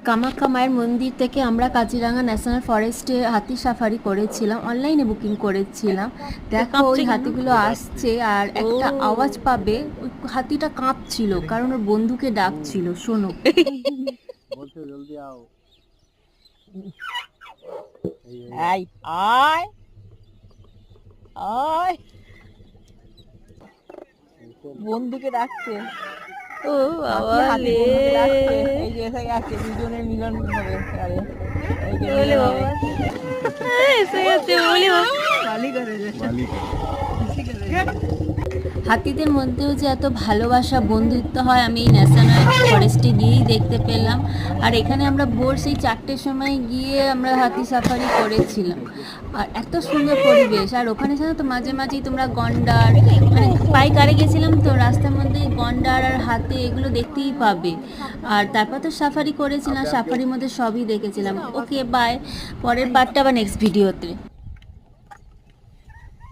কামাখ্যা মায়ের মন্দির থেকে আমরা কাজিরাঙা ন্যাশনাল ফরেস্টে হাতি সাফারি করেছিলাম, অনলাইনে বুকিং করেছিলাম। দেখো ওই কাঁপছে কেন? হাতিগুলো আসছে আর ও একটা আওয়াজ পাবে, ওই হাতিটা কাঁপছিল কারণ ওর বন্ধুকে ডাকছিল, শোনো। বলছে জলদি আও। এই আয় আয়, বন্ধুকে ডাকছে। ও হাতি বাবা হাতি লে, বন্ধুকে ডাকছে। এই যে এসে গেছে, দুজনের মিলন হবে। আরে এই যে ওলে মিলন হবে। বাবা, এসে গেছে, ওলে বাবা। গালি করে যে। মালিক হাতিদের মধ্যেও যে এত ভালোবাসা বন্ধুত্ব হয় আমি এই ন্যাশনাল ফরেস্টে গিয়েই দেখতে পেলাম। আর এখানে আমরা ভোর সেই 4টের সময় গিয়ে আমরা হাতি সাফারি করেছিলাম। আর এত সুন্দর পরিবেশ, আর ওখানে জানো তো মাঝে মাঝেই তোমরা গন্ডার, মানে পাইকারে গেছিলাম তো রাস্তার মধ্যে গন্ডার আর হাতি এগুলো দেখতেই পাবে। আর তারপর তো সাফারি করেছিলাম, সাফারির মধ্যে সবই দেখেছিলাম। ওকে বাই, পরের পার্টটা আবার নেক্সট ভিডিওতে।